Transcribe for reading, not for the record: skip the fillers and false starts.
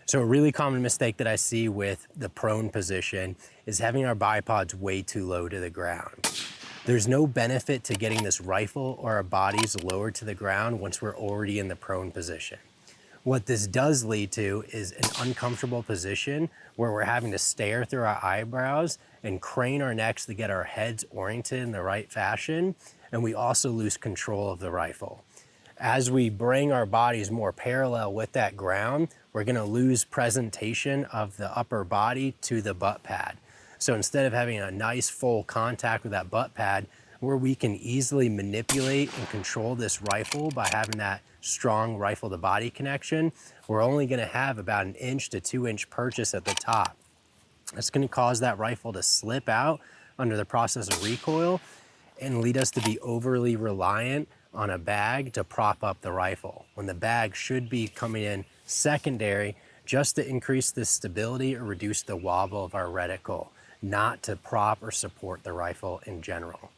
So a really common mistake that I see with the prone position is having our bipods way too low to the ground. There's no benefit to getting this rifle or our bodies lowered to the ground once we're already in the prone position. What this does lead to is an uncomfortable position where we're having to stare through our eyebrows and crane our necks to get our heads oriented in the right fashion, and we also lose control of the rifle. As we bring our bodies more parallel with that ground, we're gonna lose presentation of the upper body to the butt pad. So instead of having a nice full contact with that butt pad, where we can easily manipulate and control this rifle by having that strong rifle to body connection, we're only gonna have about 1 to 2 inch purchase at the top. That's gonna cause that rifle to slip out under the process of recoil and lead us to be overly reliant on a bag to prop up the rifle, when the bag should be coming in secondary just to increase the stability or reduce the wobble of our reticle, not to prop or support the rifle in general.